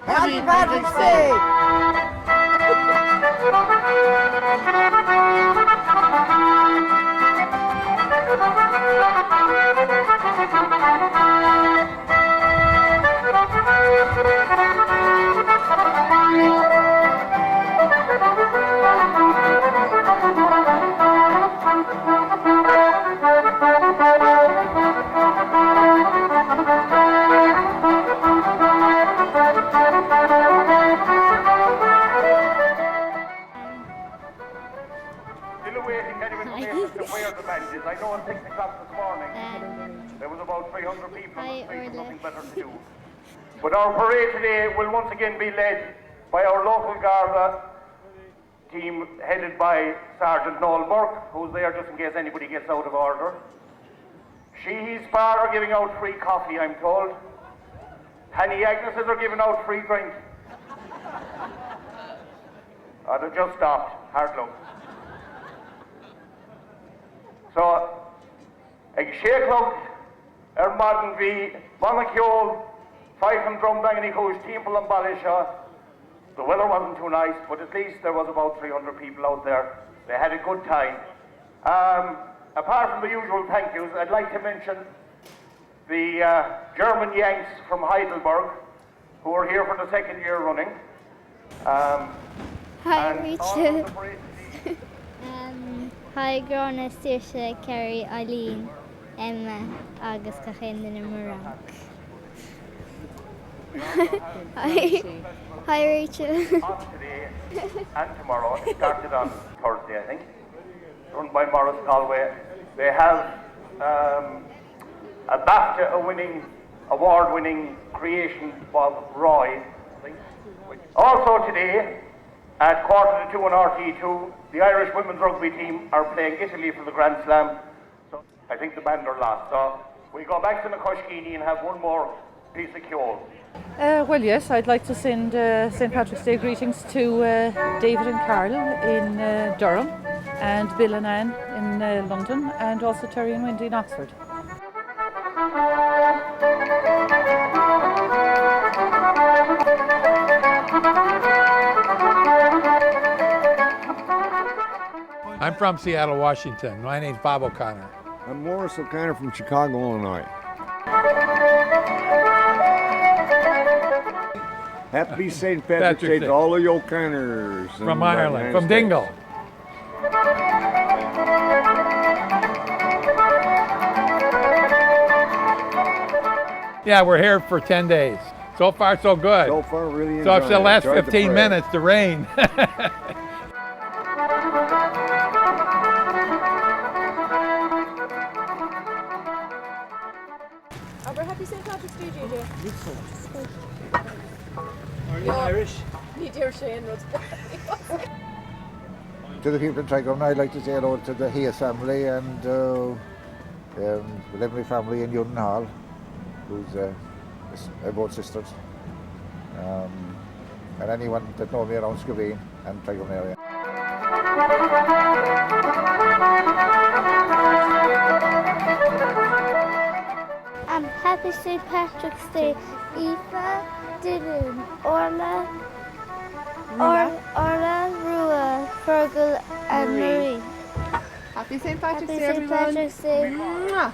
Happy Patrick's Day! I know at 6 o'clock this morning there was about 300 people on the street, nothing better to do. But our parade today will once again be led by our local Garda team headed by Sergeant Noel Burke, who's there just in case anybody gets out of order. His bar are giving out free coffee, I'm told. Hanny Agnes's are giving out free drink. They've just stopped. Hard luck. So, ag Sheachlog, Madden V, Monacule, Fife and Drumdangany Hoosh, Temple and Ballishaw. The weather wasn't too nice, but at least there was about 300 people out there. They had a good time. Apart from the usual thank yous, I'd like to mention the German Yanks from Heidelberg, who are here for the second year running. Hi, Rachel. Hi, Grona, Saoirse, Kerry, Eileen, Emma, agus Cachéan in Morank. Hi, Rachel. On today and tomorrow, it started on Thursday, I think, run by Morris Galway. They have a BAFTA award-winning creation of Roy. Also today, at 1:45 on RT2, the Irish women's rugby team are playing Italy for the Grand Slam. So I think the band are lost. So we go back to Nakushkini and have one more piece of Kjol. Well, yes, I'd like to send St. Patrick's Day greetings to David and Carl in Durham, and Bill and Anne in London, and also Terry and Wendy in Oxford. I'm from Seattle, Washington. My name's Bob O'Connor. I'm Morris O'Connor from Chicago, Illinois. Happy St. Patrick's Day to all of you O'Connors. From Ireland, from Dingle. Yeah, we're here for 10 days. So far, so good. So far, really enjoying So it's the last Enjoyed 15 minutes, the rain. Happy St. Patrick's Day, JJ. Are you Irish? Dear Shane. To the people in Trigon, I'd like to say hello to the Hayes family and the Lemley family in Yudden Hall, who's both sisters, and anyone that know me around Scrogall and Trigon area. Happy St. Patrick's Day, Aoife, Dylan, Orla, Rua, Fergal, and Marie. Happy St. Patrick's Happy Day, St. everyone. Patrick's Day. Mwah.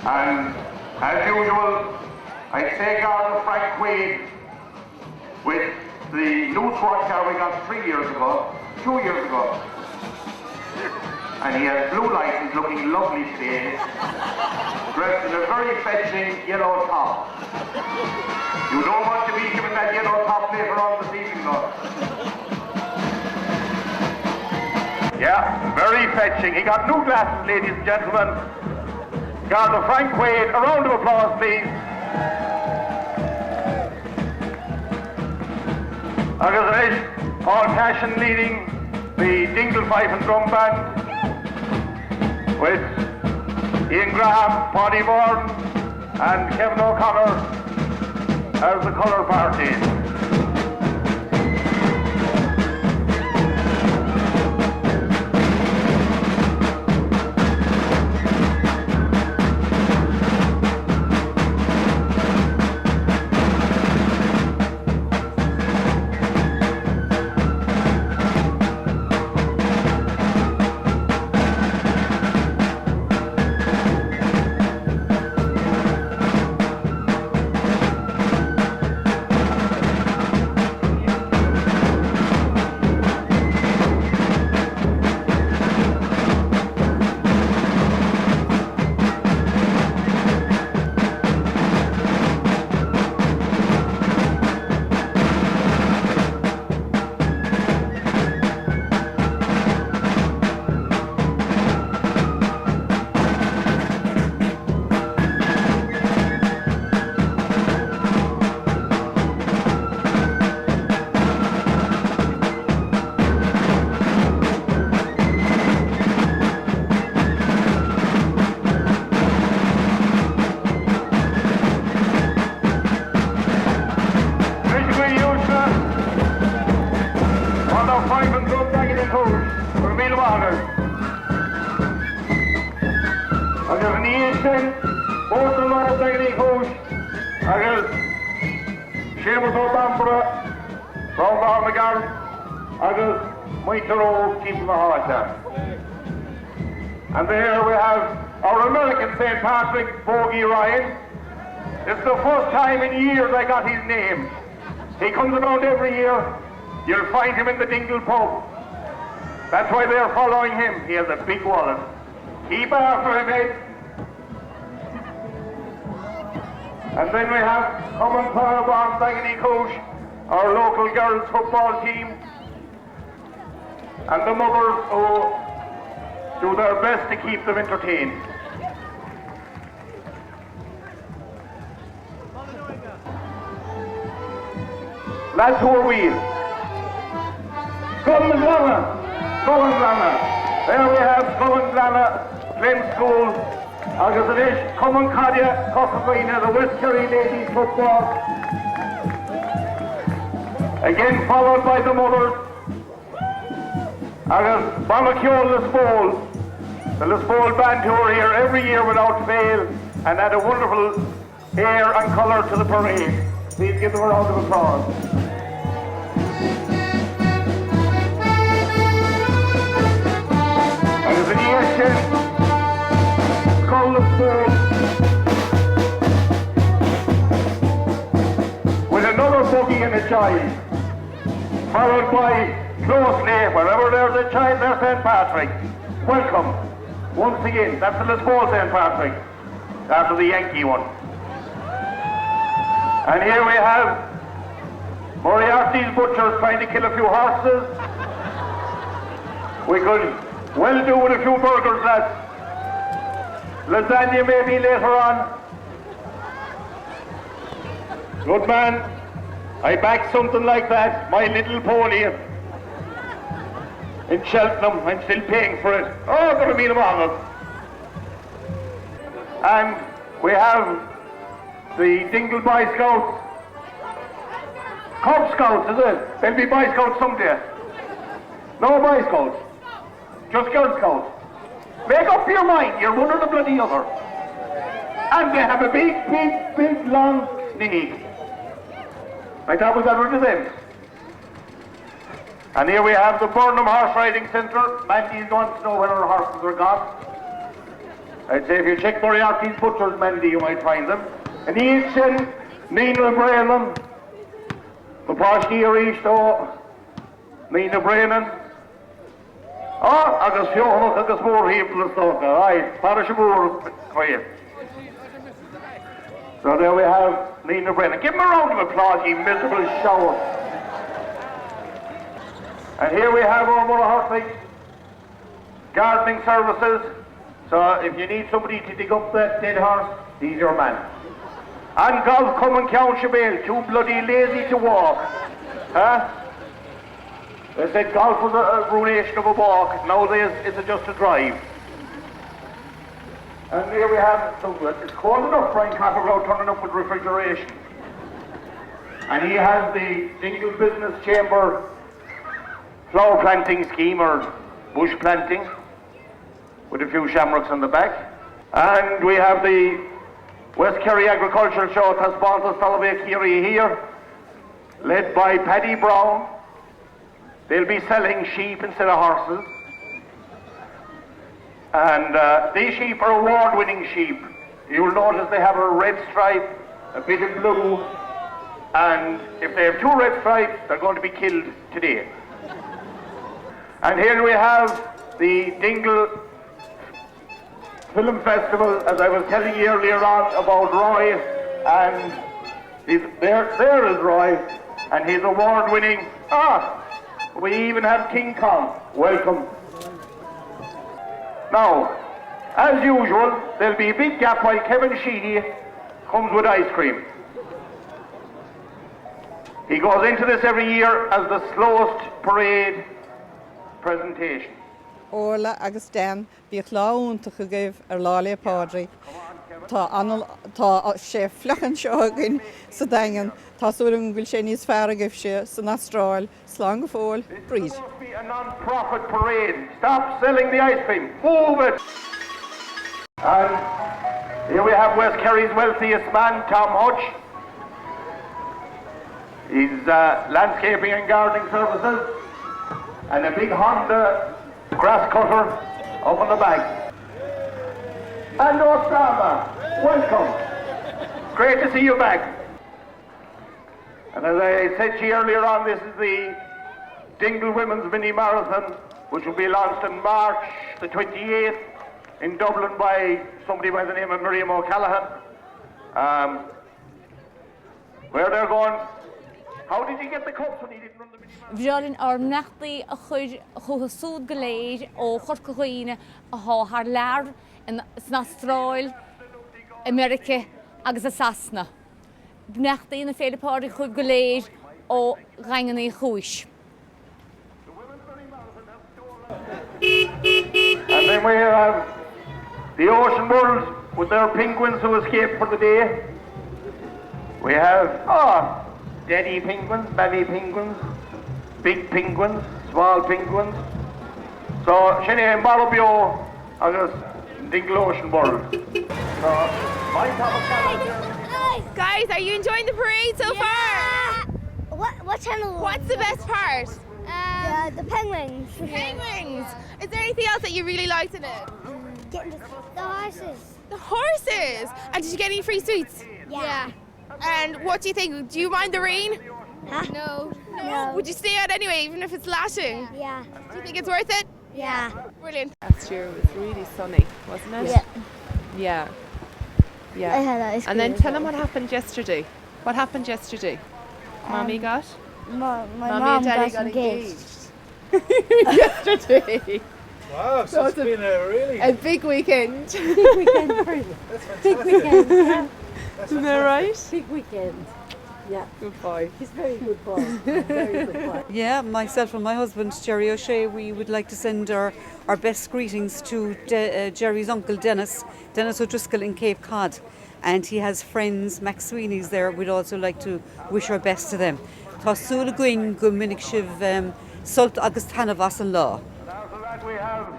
And as usual, I take on Frank Quaid with the new squad car we got 2 years ago. And he has blue lights, looking lovely today, dressed in a very fetching yellow top. You don't want to meet him in that yellow top later on this evening, though. Yeah, very fetching. He got new glasses, ladies and gentlemen. Garda Frank Quaid, a round of applause, please. Paul Cashin leading the Dingle Fife and Drum Band with Ian Graham, Paddy Bourne and Kevin O'Connor as the colour party. And there we have our American St. Patrick, Bogey Ryan. It's the first time in years I got his name. He comes around every year. You'll find him in the Dingle pub. That's why they're following him. He has a big wallet. Keep after him, Ed. And then we have Common Parabon, Sagany Coach, our local girls football team. And the mothers who do their best to keep them entertained. Lads, who are we? Scullin There we have Scullin Glen School. Agus an ish, Common Cadia, Coffagina, the West Kerry ladies football. Again followed by the mothers. Agus Balmaceol Lisbol. The Lisbol band who are here every year without fail and add a wonderful air and colour to the parade. Please give them a round of applause. Agus an Ieshin, Skull Lisbol, with another boogie and a child, followed by closely, wherever there's a child, there's St. Patrick. Welcome. Once again, that's the Lisbol St. Patrick, after the Yankee one. And here we have Moriarty's butchers trying to kill a few horses. We could well do with a few burgers, lads. Lasagna maybe later on. Good man. I back something like that. My Little Pony in Cheltenham. I'm still paying for it. Oh, going to meet them all. And we have the Dingle Boy Scouts. Cub Scouts, is it? There'll be Boy Scouts someday. No Boy Scouts. Just Girl Scouts. Make up your mind. You're one or the bloody other. And they have a big, long snake. I thought we got rid of them. And here we have the Burnham Horse Riding Centre. Mandy's wants to know where our horses are gone. I'd say if you check Moriarty's Butchers, Mandy, you might find them. And he's in Nina Brennan. The Pashti Aristo. Nina Brennan. Oh, agus fioch agus mór híblas tóca. Right, Parish Moor quiet. So there we have Nina Brennan. Give him a round of applause, you miserable shower. And here we have our Mother Horsley gardening services. So if you need somebody to dig up that dead horse, he's your man. And golf come and count Shabelle, too bloody lazy to walk. Huh? They said golf was a ruination of a walk. Nowadays it's just a drive. And here we have, it's cold enough, Brian Copperrow turning up with refrigeration. And he has the Dingle Business Chamber flower planting scheme, or bush planting, with a few shamrocks on the back. And we have the West Kerry Agricultural Show that sponsors Solomon Kerry here, led by Paddy Brown. They'll be selling sheep instead of horses. And these sheep are award-winning sheep. You'll notice they have a red stripe, a bit of blue, and if they have two red stripes, they're going to be killed today. And here we have the Dingle Film Festival, as I was telling you earlier on about Roy, and there is Roy, and he's award-winning. We even have King Kong. Welcome. Now, as usual, there'll be a big gap while Kevin Sheehan comes with ice cream. He goes into this every year as the slowest parade presentation. Orla agus Dan bhí chláúnta go gaibh lála pádri. Tá sé flechan seogainn sa daingan, tá súrum bhfuil sé níos fearr a gaibh sé san Astráil, slán go fóil, bríd. This must be a non-profit parade. Stop selling the ice cream. Move it. And here we have West Kerry's wealthiest man, Tom Hodge. He's landscaping and gardening services, and a big Honda grass cutter up on the back. And Osama, welcome. Great to see you back. And as I said to you earlier on, this is the Dingle Women's Mini Marathon, which will be launched on March the 28th in Dublin by somebody by the name of Miriam O'Callaghan. Where they're going. How did you get the cups when you didn't run the mini marathon? Bhrealann ar mneachtaí a chuid chuthasúd go léir ó chorcaghine a thar lear in Astráil, America agus a Sasna. Bneachtaí na féidirpáirí chuid go léir ó Rangannaí Chúis. And then we have the Ocean World with their penguins who escaped for the day. We have daddy penguins, baby penguins, big penguins, small penguins. So, Shane Barabio, agus Dingle Ocean World. Guys, are you enjoying the parade so far? What channel? What's the best part? The penguins. Penguins. Is there anything else that you really liked in it? Getting the horses. The horses. And did you get any free sweets? Yeah. And what do you think? Do you mind the rain? Huh? No. Would you stay out anyway, even if it's lashing? Yeah. Do you think it's worth it? Yeah. Brilliant. Last year was really sunny, wasn't it? Yeah. Yeah. I had ice cream. And then tell them what happened yesterday. What happened yesterday? Mommy got? My Mommy mom and Daddy got engaged. Yesterday. Wow, so it's been a really A big weekend. Big weekend for you. Big weekend. Yeah. Isn't that right? Big weekend. Yeah. Good boy. He's a very good boy. Very good boy. Yeah, myself and my husband, Jerry O'Shea, we would like to send our best greetings to Jerry's uncle Dennis O'Driscoll in Cape Cod. And he has friends, Max Sweeney's there. We'd also like to wish our best to them. Tá súla goin go minic sibh sult agus tanavas an lá. After that we have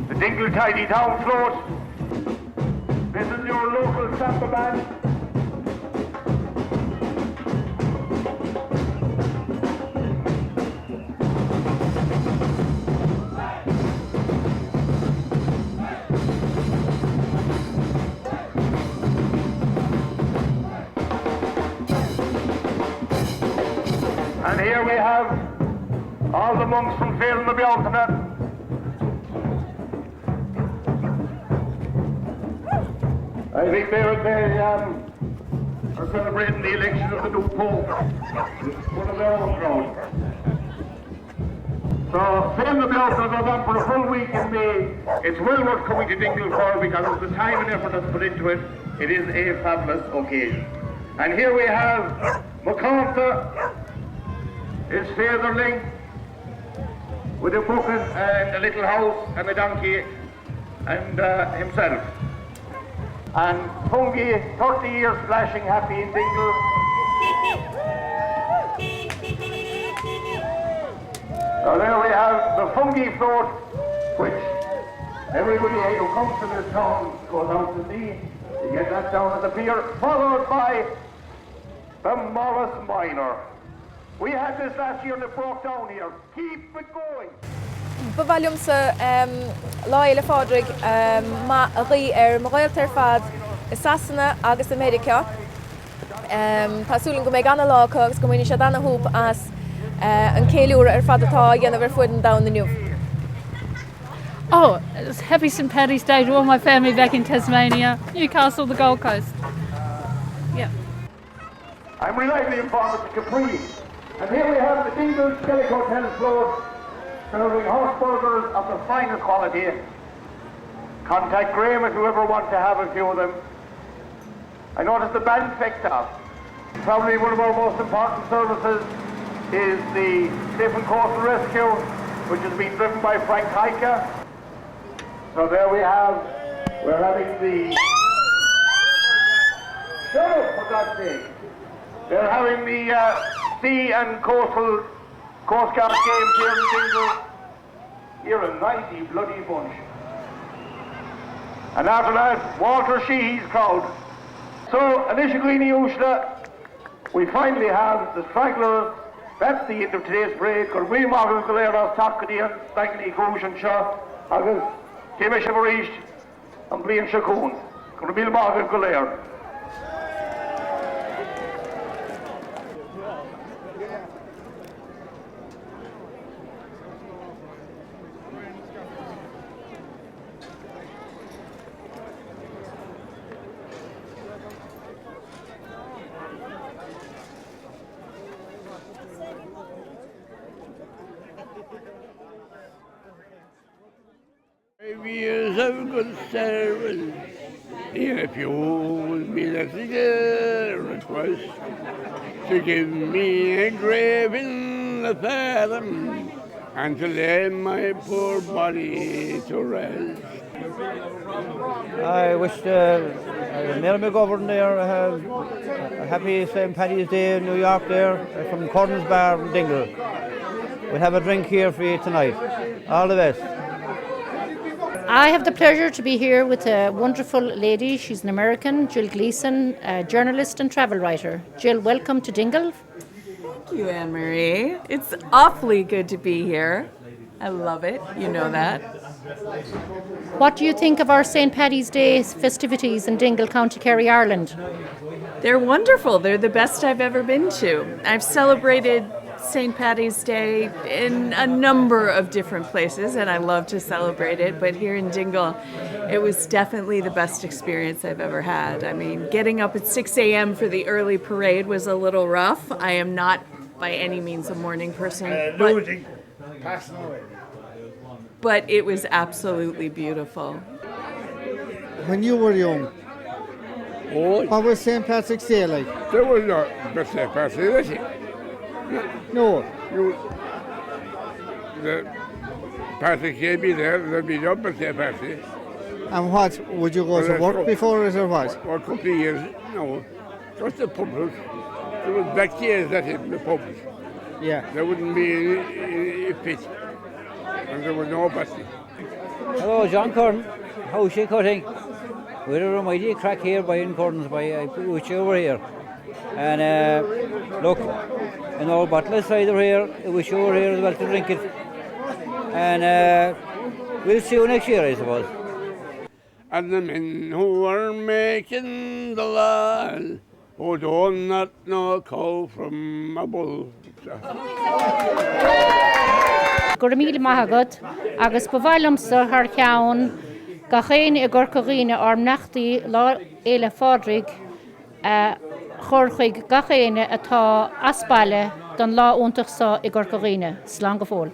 the Dingle Tidy Town Float. This is your local samba band. And here we have all the monks from Fail the Bealtaine. I think they are celebrating the election of the new Pope. One of their own crowd. So Fail the Bealtaine goes on for a full week in May. It's well worth coming to Dingle for because of the time and effort that's put into it. It is a fabulous occasion. And here we have McCarthy, his fatherling, with a bucket and a little house and a donkey and himself. And Fungi, 30 years flashing happy in Dingle. So there we have the Fungi float, which everybody who comes to this town goes out to see. You get that down at the pier, followed by the Morris Minor. We had this last year and it broke down here. Keep it going. Bavalium sa Loyal Fodrig ma ri Morail Terfad Sassana August America Pasulin go me gan law cogs go in Shadana hoop as an Kailur Fadata Yanaver Fooden down the new. Oh, it's happy St. Paddy's Day to all my family back in Tasmania, Newcastle, the Gold Coast. Yeah. I'm reliably informed at the Capri. And here we have the Dingle Skellig Hotel floor serving horse burgers of the finest quality. Contact Graham if you ever want to have a few of them. I noticed the band sector. Probably one of our most important services is the Safe and Coastal Rescue, which is being driven by Frank Heike. So there we have, we're having the... Shut up, for God's sake. They're having the Sea and Coastal Coast Guard games here in Dingle. You're a mighty bloody bunch. And after that, Walter Sheehan's crowd. So, Aoife Ni Suilleabhain, we finally have the stragglers. That's the end of today's parade. Gur we Margaret Galera, Takadian, Stangley, Grouch and Shaw, Agus, Kimish Evereast, and Blian Shakoon. Gur we Margaret Galera. Years of good service. If you will be the request to give me a grave in the fathom and to lay my poor body to rest. I wish the Mayor McGovern there a happy St. Paddy's Day in New York there from Curran's Bar in Dingle. We'll have a drink here for you tonight. All the best. I have the pleasure to be here with a wonderful lady. She's an American, Jill Gleeson, a journalist and travel writer. Jill, welcome to Dingle. Thank you, Anne-Marie. It's awfully good to be here. I love it. You know that. What do you think of our St. Paddy's Day festivities in Dingle, County Kerry, Ireland? They're wonderful. They're the best I've ever been to. I've celebrated St. Paddy's Day in a number of different places, and I love to celebrate it, but here in Dingle, it was definitely the best experience I've ever had. I mean, getting up at 6 a.m. for the early parade was a little rough. I am not by any means a morning person, but it was absolutely beautiful. When you were young, what was St. Patrick's Day like? There was no St. Patrick's Day. No. The Patrick can't be there, there'll be no St. Patrick. And what, would you go to work before it or what? For a couple of years, no. Just the public. There was back years that in the public. Yeah. There wouldn't be any pit. And there was no Patrick. Hello, John Curran. How's she cutting? We're a mighty crack here by in Curran's by which over here. And look, an old bottle of cider here, which over here as well to drink it. And we'll see you next year, I suppose. And the men who are making the law, who do not know cow from a bull. Gur míle maithagad agus ba bhailimsa thar ceann ga chéine I gur coghine arm nachtaí lá éile fádrig chur chuig ga chéine atá aspaile don lá úntaach sa I gur coghine. Slán go fóil.